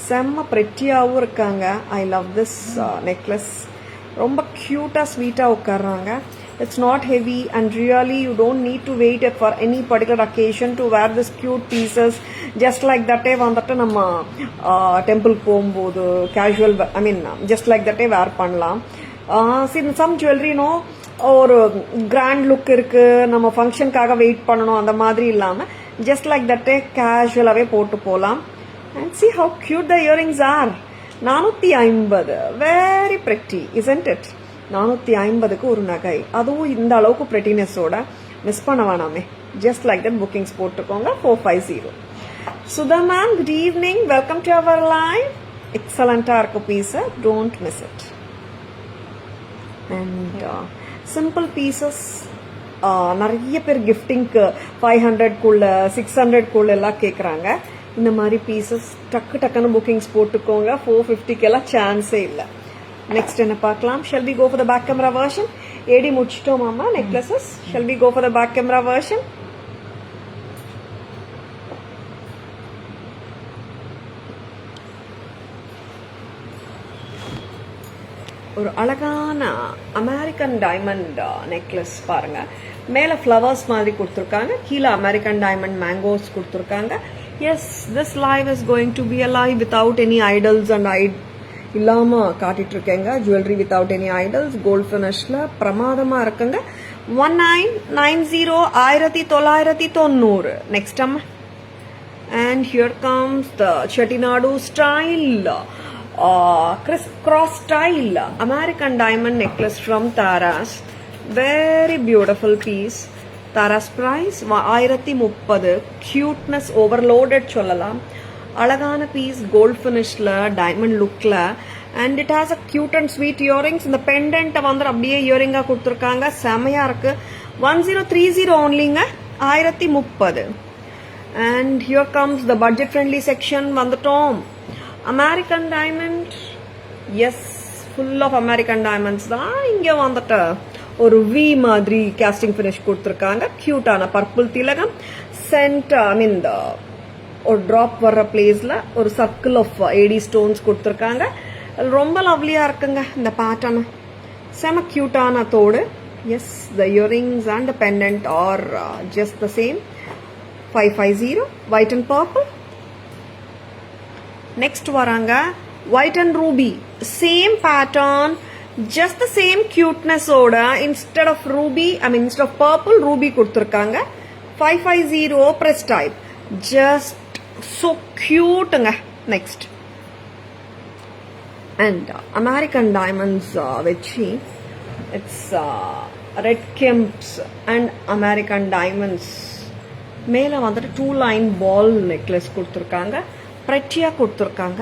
[SPEAKER 1] செம்ம பிரெட்டியாகவும் இருக்காங்க. I love this necklace. ரொம்ப க்யூட்டாக ஸ்வீட்டாக உட்காடுறாங்க. It's not heavy and really you don't need to wait for any particular occasion to wear this cute pieces. Just like தட்டே வந்துட்டு நம்ம டெம்பிளுக்கு போகும்போது casual, I mean just like தட்டே வேர் பண்ணலாம். சம் ஜுவல்லரினோ ஒரு கிராண்ட் லுக் இருக்கு, நம்ம ஃபங்க்ஷனுக்காக வெயிட் பண்ணணும் அந்த மாதிரி இல்லாமல் ஜஸ்ட் லைக் தட்டே கேஷுவலாகவே போட்டு போகலாம். And see how cute the earrings are. 450. Very pretty, isn't it? 450க்கு ஒரு நகை, அதுவும் இந்த அளவுக்கு பிரெட்டினஸோட மிஸ் பண்ண வேணாமே. ஜஸ்ட் லைக் தட் புக்கிங்ஸ் போட்டுக்கோங்க. 450. Sudha ma'am, good evening, welcome to our live. எக்ஸலண்டா இருக்கு piece, don't miss it. And simple pieces நிறைய பேர் கிஃப்டிங்க்கு 500க்குள்ள 600க்குள்ள எல்லாம் கேட்குறாங்க. இந்த மாதிரி பீசஸ் டக்குன்னு புக்கிங்ஸ் போட்டுக்கோங்க. 450க்கு எல்லாம் சான்ஸே இல்லை. நெக்ஸ்ட் என்ன பார்க்கலாம்? Shall we go for the back camera version? AD முடிச்சிட்டோமாமா necklaces. Shall we go for the back camera version? ஒரு அழகான அமெரிக்கன் டைமண்ட் நெக்லஸ் பாருங்க. மேல ஃப்ளவர்ஸ் மாதிரி கொடுத்துருக்காங்க, கீழே அமெரிக்கன் டைமண்ட் மேங்கோஸ் கொடுத்துருக்காங்க. Yes, this live is going to be a live without any idols and இல்லாம காட்டிட்டு இருக்கேங்க. Jewellery without any idols, gold ஃபினிஷ்ல பிரமாதமா இருக்குங்க. 1990, 1990. நெக்ஸ்ட் அம்மா. And here comes the Chettinad style cross style American diamond necklace from Taras. Very beautiful piece. Taras price 1030. Cuteness overloaded சொல்லலாம். அழகான piece, gold ஃபினிஷ்ல, டைமண்ட் லுக்ல. And it has a cute and sweet earrings. இந்த pendant வந்து அப்படியே இயரிங்கா கொடுத்துருக்காங்க, செமையா இருக்கு. 1030 onlyங்க, 1030. And here comes the budget friendly section. வந்துட்டோம். American diamond, yes, full of American diamonds தான். இங்க வந்துட்டு ஒரு வி மாதிரி கேஸ்டிங் ஃபினிஷ் கொடுத்துருக்காங்க. கியூட்டான பர்பிள் திலகம் சென்ட், ஐ மீன் ஒரு டிராப் வர்ற பிளேஸ்ல ஒரு சர்க்கிள் ஆஃப் ஏடி ஸ்டோன்ஸ் கொடுத்துருக்காங்க. ரொம்ப லவ்லியா இருக்குங்க இந்த பேட்டர்ன். செம கியூட்டான தோடு. Yes, the earrings and the pendant are just the same. 550, white and purple. Next வராங்க white and ruby, same pattern, just the same cuteness oda. Instead of ruby, instead of purple, ruby kuduthirukanga. 550 press type, just so cute nga. Next, and American diamonds vechi, it's red kemps and American diamonds. மேல வந்துட்டு 2-line ball necklace கொடுத்துருக்காங்க, pretty-ஆ கொடுத்துருக்காங்க.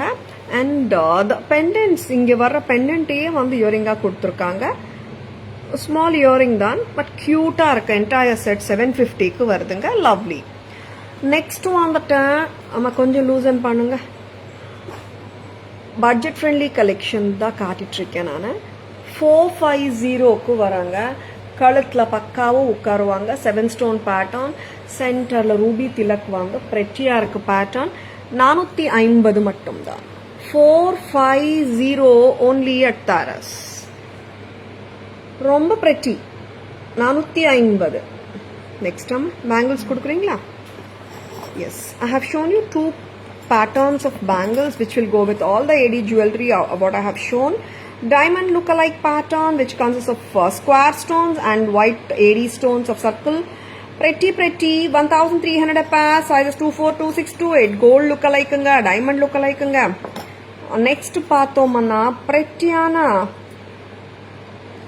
[SPEAKER 1] And the pendants, இங்க வர்ற pendant-ஏ வந்து இயரிங்கா கொடுத்துருக்காங்க. Small earring தான், but கியூட்டா இருக்கு. என்டையர் செட் 750க்கு வருதுங்க. லவ்லி. நெக்ஸ்ட் வந்துட்டு நம்ம கொஞ்சம் லூசன் பண்ணுங்க. பட்ஜெட் ஃப்ரெண்ட்லி கலெக்ஷன் தான் காட்டிட்டு இருக்கேன் நான். 450க்கு வராங்க. கழுத்துல பக்காவும் உட்காருவாங்க. 7 ஸ்டோன் பேட்டர்ன், சென்டர்ல ரூபி திலக் வாங்க. பிரெட்டியா இருக்கு பேட்டர்ன். 450 மட்டும் தான். 450 only at Taras. ரொம்ப பிரெட்டி. 450. Next time bangles கொடுக்குறீங்களா? Yes, I have shown you 2 patterns of bangles which will go with all the AD jewelry what I have shown. Diamond look-alike pattern which consists of square stones and white AD stones of circle. Pretty 1300 a pair, sizes 24, 26, 28. Gold look-alike anga, diamond look-alike anga. Next பார்த்தோம்னா prettyயான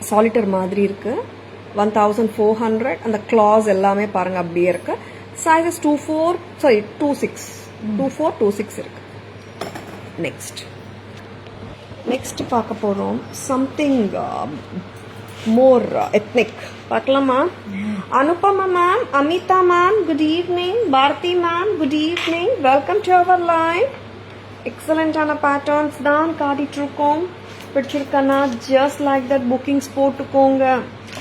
[SPEAKER 1] solitaire மாதிரி இருக்கு. 1400. அந்த claws எல்லாமே பாருங்க அப்படியே இருக்கு. Sizes 24, 26 இருக்கு. Next பார்க்க போறோம் something more ethnic. பார்க்கலாமா? Anupama ma'am, Amita ma'am, good evening. Bharti ma'am, good evening. Welcome to our live. Excellent ஆன patterns தான் காட்டிட்டு இருக்கோம். பிடிச்சிருக்கனா just like that bookings போட்டுக்கோங்க.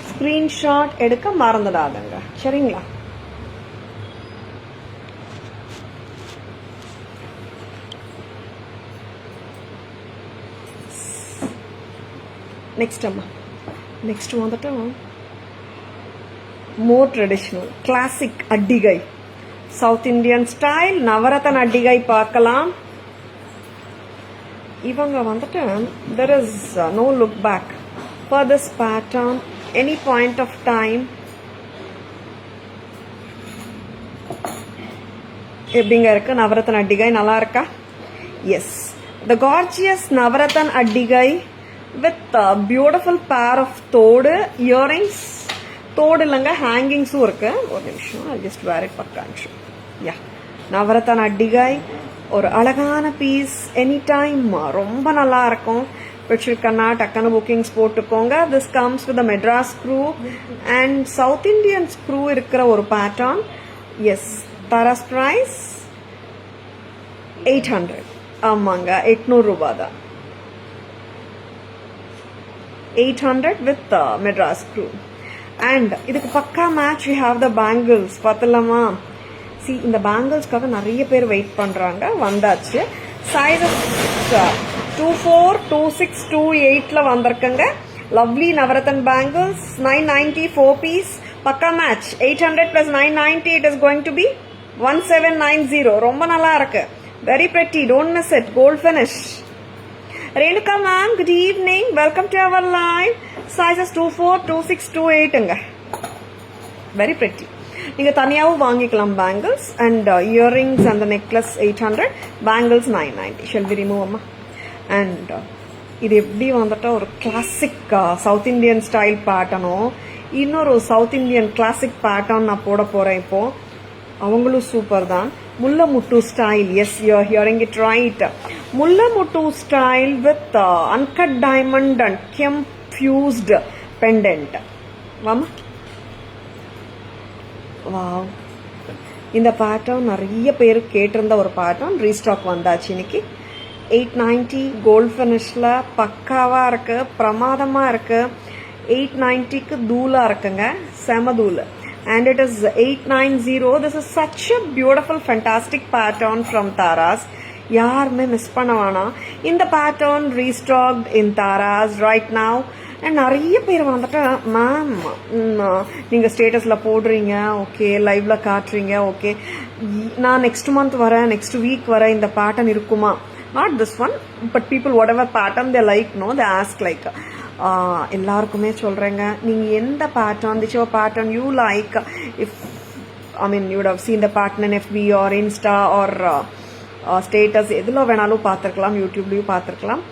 [SPEAKER 1] ஸ்கிரீன்ஷாட் எடுக்க மறந்துடாதங்க. சரிங்களா? Next வந்துட்டு more traditional, classic அட்டிகை. South Indian style நவரத்ன அட்டிகை பார்க்கலாம். இவங்க வந்துட்டு there is no look back for this pattern any point of time. எப்படிங்க இருக்கு நவரத்ன அட்டிகை? நல்லா இருக்கா? Yes, the gorgeous Navratna அட்டிகை with a beautiful pair of தோடு earrings. தோடு இல்லைங்க, ஹேங்கிங்ஸும் இருக்கு. ஒரு நிமிஷம், I'll just wear it பக்கான்ஷு. யா, நவரத்ன அட்டிகை ஒரு அழகான பீஸ். எனி டைம் ரொம்ப நல்லா இருக்கும். பிடிச்சிருக்கன்னா டக்குன்னு புக்கிங்ஸ் போட்டுக்கோங்க. This comes with Madras screw and south Indian screw இருக்கிற ஒரு பேட்டர்ன். S, Tara's price 800. ஆமாங்க, 800 ரூபாய் தான். 800 with மெட்ராஸ் ஸ்க்ரூ. அண்ட் இதுக்கு பக்கா match we have the bangles. பார்த்தலாமா? சி, இந்த பேங்கிள்ஸ்க்காக நிறைய பேர் வெயிட் பண்றாங்க. வந்தாச்சு. சைஸஸ் 24, 26, 28ல வந்திருக்குங்க. லவ்லி நவரத்ன பேங்கிள்ஸ் 990 4 பீஸ். பக்கா match. 800 plus 990 it is going to be 1790. ரொம்ப நல்லா இருக்கு. Very pretty, don't miss it. Gold finish. Renuka ma'am, good evening. Welcome to our live. Sizes 24, 26, 28ங்க. Very pretty. நீங்க தனியாவும் வாங்கிக்கலாம் bangles. And earrings and necklace 800, bangles 990. Shall we remove அம்மா? And இது எப்படி வந்துட்டு ஒரு கிளாசிக் சவுத் இண்டியன் ஸ்டைல் பேட்டர்னும் இன்னொரு சவுத் இண்டியன் கிளாசிக் பேட்டர்ன் நான் போட போறேன் இப்போ. அவங்களும் சூப்பர் தான். முல்லமுட்டு style. Yes, you are hearing it right. முல்லமுட்டு style with uncut diamond and kemp fused pendant. வாமா. வாவ், இந்த பேட்டர்ன் நிறைய பேர் கேட்டிருந்த ஒரு பேட்டர்ன். ரீஸ்டாக் வந்தாச்சு இன்னைக்கு. 890 கோல்ட் ஃபினிஷ்ல பக்காவா இருக்கு, பிரமாதமா இருக்கு. 890க்கு தூளா இருக்குங்க, செம தூள். And it is 890. This is such a beautiful, fantastic pattern from Taras. யாருமே மிஸ் பண்ண வேணாம். இந்த pattern restocked in Taras right now. And நிறைய பேர் வந்துட்டு மேம் நீங்கள் ஸ்டேட்டஸில் போடுறீங்க, ஓகே, லைவ்ல காட்டுறீங்க, ஓகே, நான் நெக்ஸ்ட் மந்த் வரேன், நெக்ஸ்ட் வீக் வரேன், இந்த பேட்டர்ன் இருக்குமா? not this one, but people whatever pattern they like, no, they ask like எல்லாருக்குமே சொல்றேங்க, நீங்க எந்த pattern, whichever pattern you like, if I mean you would have seen the pattern in FB or Insta or status, எதுல வேணாலும் பார்த்திருக்கலாம், YouTubeலயும் பார்த்திருக்கலாம்.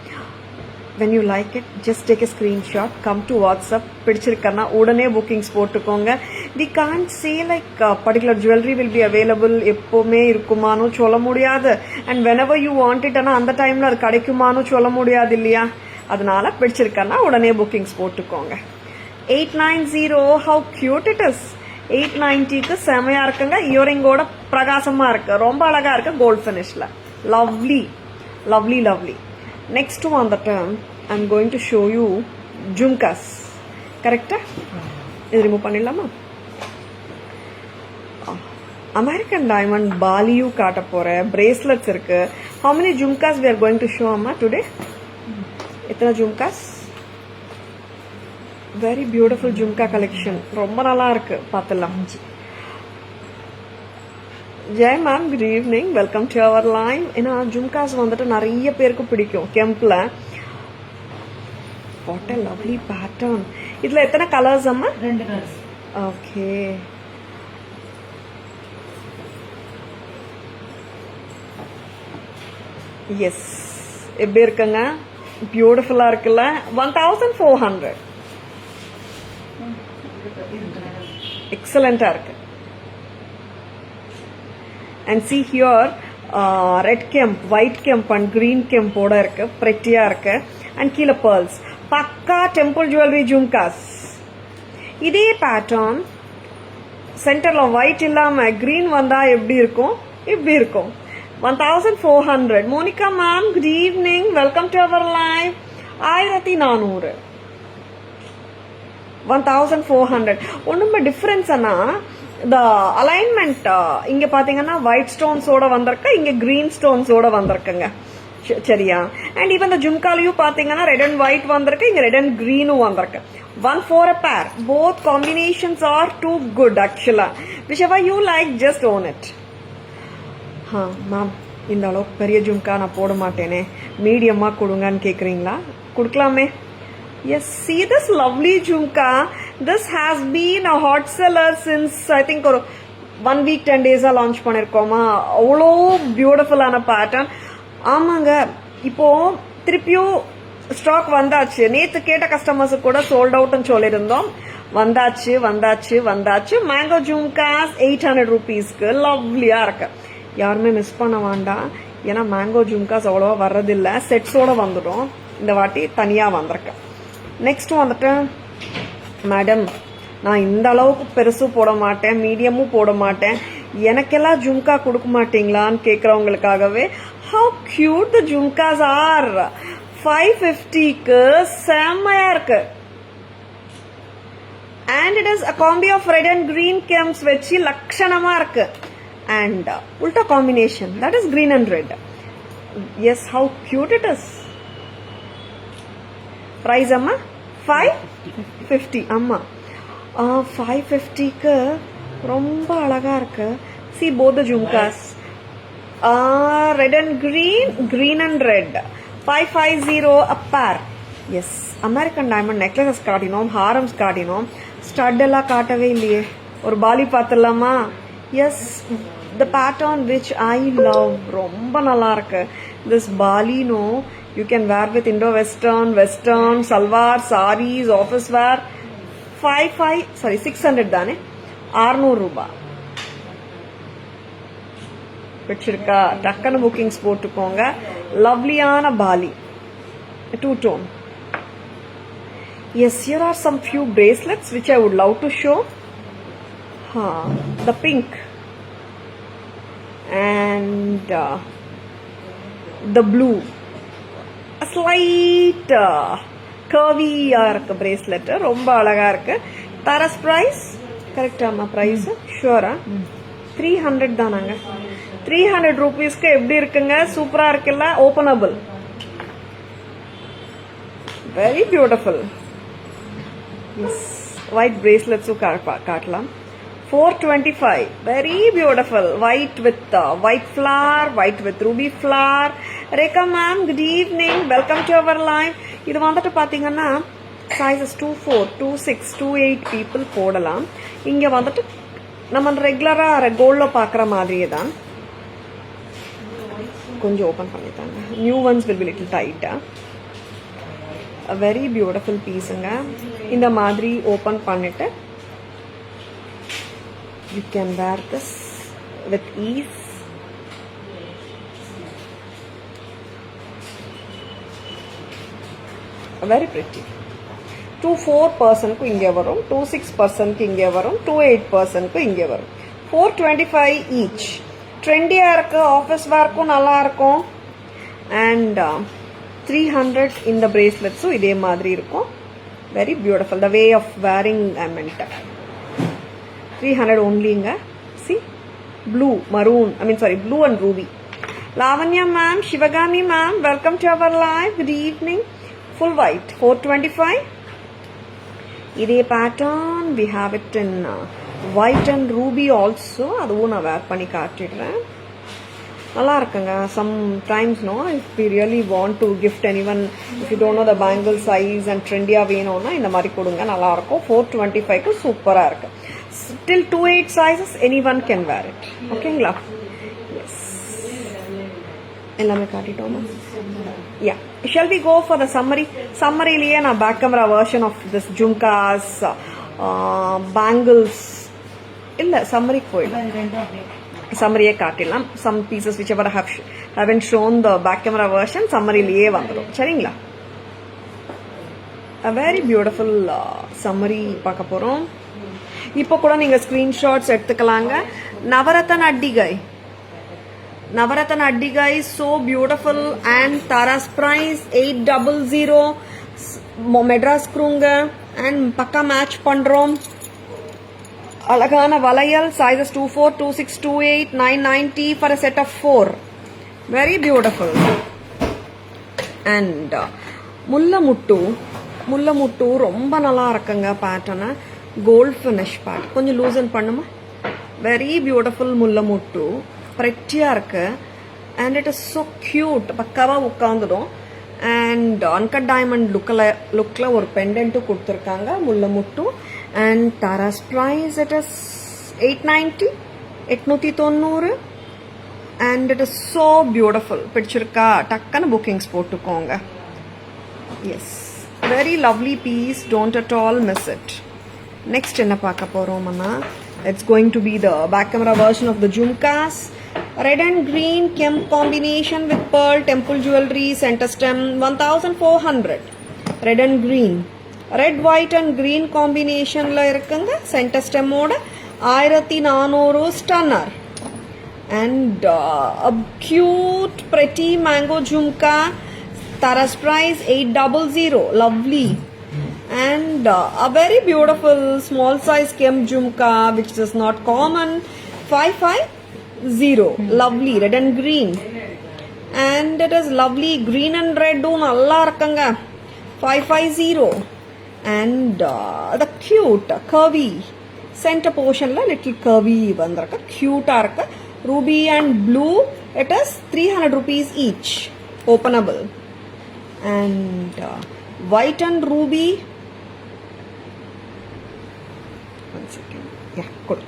[SPEAKER 1] When you like it, just take a screenshot, come to WhatsApp, பிடிச்சிருக்கனா உடனே bookings போட்டுக்கோங்க. We can't say like particular jewelry will be available எப்பவுமே இருக்குமானு சொல்ல முடியாது, and whenever you want it ஆனா அந்த டைம்ல அது கிடைக்குமானு சொல்ல முடியாது இல்லையா, அதனால பிடிச்சிருக்கனா உடனே bookings போட்டுக்கோங்க. 890, how cute it is. 890க்கு செமையா இருக்குங்க. இயரிங்கோட பிரகாசமா இருக்கு, ரொம்ப அழகா இருக்கு, கோல்ட் ஃபினிஷ்ல. Lovely lovely lovely. Next one that I'm going to show you jhumkas. Correct? இது ரிமூவ் பண்ணிடலாமா? American diamond பாலியும் காட்ட போறேன், bracelets இருக்கு. How many jhumkas we are going to show amma today? எத்தனை jhumkas? Very beautiful jhumka collection. ரொம்ப நல்லா இருக்கு, பார்த்தலாம். Jai ma'am, good evening, welcome to our live. ஏன்னா ஜும்காஸ் வந்துட்டு நிறைய பேருக்கு பிடிக்கும் கெம்ப்ல. What a lovely pattern. இதுல எத்தனை கலர்ஸ் அம்மா?
[SPEAKER 2] 2 கலர்ஸ்.
[SPEAKER 1] Okay, S. எப்படி இருக்குங்க? பியூட்டிஃபுல்லா இருக்குல்ல? 1400. எக்ஸலண்டா இருக்கு. And see here, red kemp, white kemp and green kemp ஓட இருக்கு, pretty-ஆ இருக்கு. And கீழ pearls. பக்கா temple jewelry jhumkas. இதே pattern சென்டர்ல white இல்லாம green வந்தா எப்படி இருக்கும்? இப்படி இருக்கும். 1400. Monica ma'am, good evening, welcome to our live. 1400. 1400. ஒண்ணுமே டிஃபரன்ஸ்னா the alignment. இங்க பாத்தீங்கன்னா white stones ஓட வந்திருக்கு, இங்க green stones ஓட வந்திருக்குங்க, சரியா? and even the ஜும்காலையும் பாத்தீங்கன்னா red and white வந்திருக்கு, இங்க red and green வந்திருக்கு. 1 for a pair. Both combinations are too good actually. Whichever you like, just own it. Ma'am, இந்த அளவுக்கு பெரிய ஜும்கா நான் போட மாட்டேனே, மீடியமா கொடுங்கன்னு கேக்குறீங்களா? கொடுக்கலாமே. Yes, see this lovely jhumka. This has been a hot seller since I think 1 week 10 days launch பண்ணிருக்கோமா. அவ்வளோ பியூட்டிஃபுல்லான பேட்டர்ன். ஆமாங்க, இப்போ திருப்பியும் ஸ்டாக் வந்தாச்சு. நேத்து கேட்ட கஸ்டமர்ஸ் கூட சோல்ட் அவுட்னு சொல்லியிருந்தோம். வந்தாச்சு வந்தாச்சு வந்தாச்சு. மேங்கோ ஜும்காஸ் 800 rupeesக்கு லவ்லியா இருக்கு. யாருமே மிஸ் பண்ண வேண்டாம், ஏன்னா மேங்கோ ஜும்காஸ் அவ்வளோவா வர்றதில்லை, செட்ஸோட வந்துடும். இந்த வாட்டி தனியா வந்திருக்கு. நெக்ஸ்ட் வந்துட்டு, மேடம் நான் இந்த அளவுக்கு பெருசு போட மாட்டேன், மீடியமும் போட மாட்டேன், எனக்கெல்லாம் ஜும்கா கொடுக்க மாட்டீங்களான்னு கேட்கறவங்களுக்காகவே how cute the jhumkas are. 550க்கு செம்மையா இருக்கு. and it is a combi of red and green kems வச்சு லட்சணமா இருக்கு. and ulta combination, that is green and red. yes, how cute it is. price amma 550. amma 550க்கு ரொம்ப அழகா இருக்கு. see both the jhumkas, red and green, green and red. 550 a pair. yes, American diamond necklaces காட்டினோம், ஹாரம்ஸ் காட்டினோம், stud எல்லாம் காட்டவே இல்லையே. ஒரு poly பார்த்துடலாமா? yes, the pattern which I love, ரொம்ப நல்லா இருக்கு. this bali no, you can wear with Indo-Western, Western, salwar, sarees, office wear. 600 தானே, 600 ரூபாய். பிடிச்சிருக்கா? டக்குன்னு புக்கிங்ஸ் போட்டுக்கோங்க. லவ்லியான poly, 2 tone. yes, here are some few bracelets which I would love to show. The pink and the blue, a slight curvy-ஆ இருக்கு bracelet, ரொம்ப அழகா இருக்கு. Tara's price கரெக்டாமா? price ஷூரா? 300 தானாங்க. 300 rupeesக்கு எப்படி இருக்குங்க? சூப்பரா இருக்குல்ல? Openable, very beautiful. yes, white bracelets காட்டலாம். 425, very beautiful. white with white flower, white with ruby flower, Rekha ma'am, good evening. Welcome to our live. இது வந்துட்டு பாத்தீங்கன்னா sizes 24, 26, 28 people போடலாம். இங்க வந்துட்டு நம்ம ரெகுலரா கோல்ட்ல பாக்குற மாதிரியே தான். கொஞ்சம் ஓபன் பண்ணிட்டாங்க. New ones will be little tighter. A very beautiful pieceங்க. இந்த மாதிரி ஓபன் பண்ணிட்டு you can wear this with ease. Very pretty. 24% க்கு இங்க வரும், 26% க்கு இங்க வரும், 28% க்கு இங்க வரும். 425 each. ட்ரெண்டியா இருக்கு, ஆஃபீஸ் வேர்க்கும் நல்லா இருக்கும். அண்ட் 300 இந்த பிரேஸ்லெட்ஸும் இதே மாதிரி இருக்கும். Very beautiful. The way of wearing I meant. 300 onlyங்க. See? Blue, maroon, blue and ruby. Lavanya ma'am, Shivagami ma'am, welcome to our live. Good evening. Full white, 425. இதே pattern, we have it in white and ruby also. அதுவும் நான் வேர் பண்ணி காட்டிடுறேன். நல்லா இருக்குங்க. Sometimes if we really want to gift anyone, if you don't know the bangle size and trendy-ஆ வேணும்னா இந்த மாதிரி கொடுங்க, நல்லா இருக்கும். 425 க்கு சூப்பரா இருக்கு. Till 28 sizes anyone can wear it. ஓகேங்களா? Yes. எல்லாமே காட்டிட்டோமா? Yeah. Shall we go for the summary? Summaryலயே நான் back camera version of this jhumkas, bangles இல்ல சம்மரிக்கு போயிடலாம். சம்மரியே காட்டிடலாம். some pieces whichever haven't shown the back camera version சம்மரிலேயே வந்துடும். சரிங்களா? a very beautiful summary பார்க்க போறோம். இப்போ கூட நீங்க ஸ்கிரீன்ஷாட்ஸ் எடுத்துக்கலாங்க. Navaratna attigai so beautiful and Tara's price 800. Madras க்ரூங்க and பக்கா மேட்ச் பண்றோம். அழகான வளையல் sizes 24, 26, 28, 990 for a set of 4. Very beautiful. And முல்லமுட்டு ரொம்ப நல்லா இருக்குங்க. Pattern gold finish pattern. கொஞ்சம் லூசன் பண்ணுமா. வெரி பியூட்டிஃபுல் முல்லமுட்டு. பிரெட்டியா இருக்கு. And it is so cute. பக்காவா உட்காந்துடும். அண்ட் அன்கட் டைமண்ட் லுக்ல ஒரு பெண்டன்ட்டும் கொடுத்துருக்காங்க முல்லமுட்டு. And Tara's price, it is 890, 890. And it is so beautiful. பிடிச்சிருக்கா? டக்குன்னு புக்கிங்ஸ் போட்டுக்கோங்க. Yes, very lovely piece. Don't at all miss it. Next என்ன பார்க்க போறோம்னா, it's going to be the back camera version of the jhumkas. Red and green Kemp combination with pearl temple jewelry, center stem 1400. Red and green. Red white and green காம்பினேஷன்ல இருக்குங்க. Centre ஸ்டெம்மோட 1400 stunner. And cute pretty mango jhumka. Tara's price 800. Lovely. And a very beautiful small size Kemp jumka which is not common. 550. Lovely red and green. And it is lovely green and red நல்லா இருக்குங்க. 550. And the cute curvy center portion la little curvy vandirukku. Cute ah irukku. Ruby and blue, it is 300 rupees each. Openable. And white and ruby. One second. Yeah, good.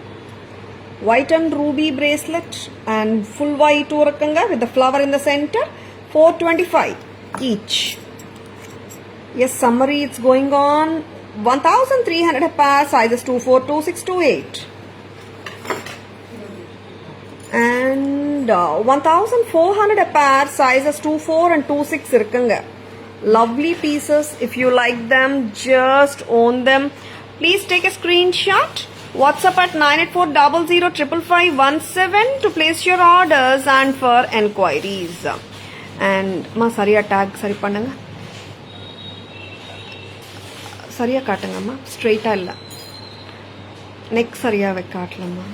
[SPEAKER 1] White and ruby bracelet and full white irukanga with the flower in the center. 425 each. Yes, summary it's going on. 1300 a pair, sizes 24, 26, 28. And 1400 a pair, sizes 24 and 26 irukanga. Lovely pieces. If you like them, just own them. Please take a screenshot. WhatsApp at 9840055517 to place your orders and for enquiries. And ma sariya tag sari pannunga. சரியா காட்டுங்கம்மா. ஸ்ட்ரெயிட்டா இல்ல. Neck சரியாவே காட்டலம்மா.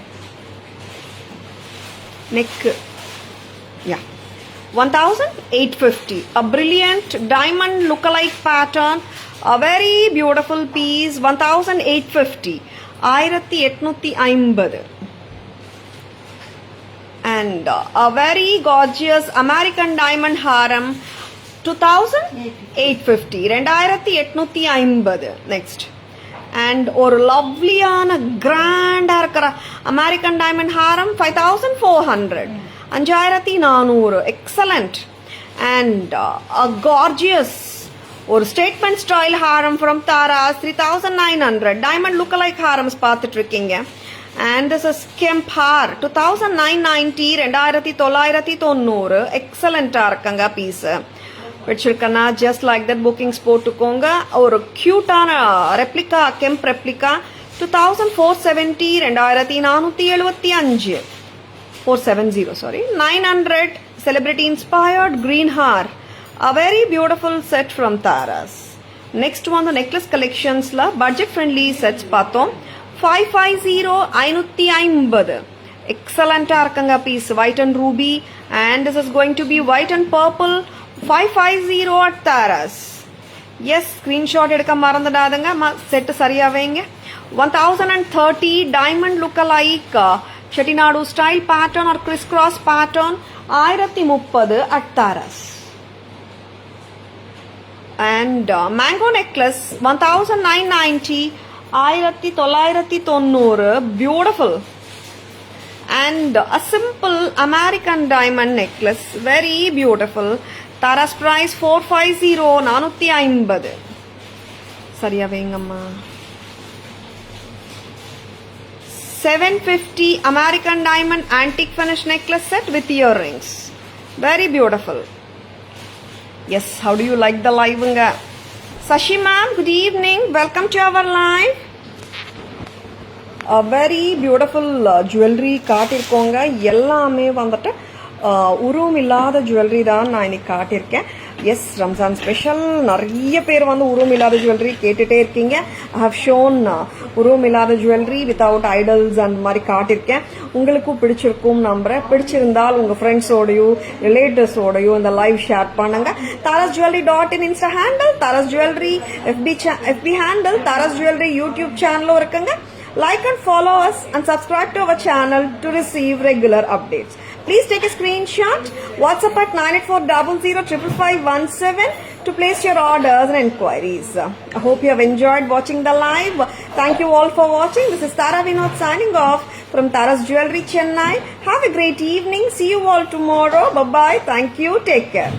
[SPEAKER 1] Neck யா 1850. A brilliant diamond lookalike pattern. A very beautiful piece. 1850. 1850. and a very gorgeous American diamond haram 2850 2850 next. And ஒரு லவ்லியான கிராண்டா இருக்கிற American diamond haram 5400 5400 excellent. And gorgeous ஒரு statement style haram from Taras 3900 diamond look like harams பார்த்துட்டு இருக்கீங்க. And this is kemp haar 2990 2990 எக்ஸலண்டா இருக்குங்க piece வச்சிருக்கேன்னா. Just like that bookings போட்டுக்கோங்க. ஒரு கியூட்டான replica kemp replica 2470 2475 470 sorry 900 celebrity inspired green haar. A very beautiful set from Taras. Next one the necklace collections la budget friendly sets பார்த்தோம். 550 550 excellent இருக்குங்க piece white and ruby and this is going to be white and purple 550 at Taras. Yes, screenshot எடுக்க மறந்துடாதங்க. Set சரியா வைங்க. 1030 diamond look alike Chettinadu style pattern or crisscross pattern 1030 at Taras. And mango necklace 1990 1990 beautiful. And a simple American diamond necklace very beautiful. Taras price 450 450 சரியா வைங்கம்மா. 750 American diamond antique finish necklace set with earrings very beautiful. Yes, how do you like the live? Sashi ma'am, good evening. Welcome to our live. A very beautiful jewelry காட்டிருக்கோங்க. எல்லாமே வந்துட்டு உருவம் இல்லாத jewellery தான் நான் இன்னைக்கு காட்டியிருக்கேன். S, Ramzan special நிறைய பேர் வந்து உருவம் இல்லாத ஜுவல்லரி கேட்டுட்டே இருக்கீங்க. ஐ ஹவ் ஷோன் உருவம் இல்லாத ஜுவல்லரி வித்தவுட் ஐடல்ஸ் அந்த மாதிரி காட்டியிருக்கேன். உங்களுக்கும் பிடிச்சிருக்கும் நம்புறேன். பிடிச்சிருந்தால் உங்க ஃப்ரெண்ட்ஸோடையோ ரிலேட்டிவ்ஸோடையோ இந்த லைவ் ஷேர் பண்ணுங்க. tarasjewelry.in insta handle, Taras jewellery FB handle, Taras jewellery YouTube சேனலும் இருக்குங்க. Like and follow us and subscribe to our channel to receive regular updates. Please take a screenshot. WhatsApp at 9840055517 to place your orders and inquiries. I hope you have enjoyed watching the live. Thank you all for watching. This is Tara Vinod signing off from Taras Jewelry, Chennai. Have a great evening. See you all tomorrow. Bye-bye. Thank you. Take care.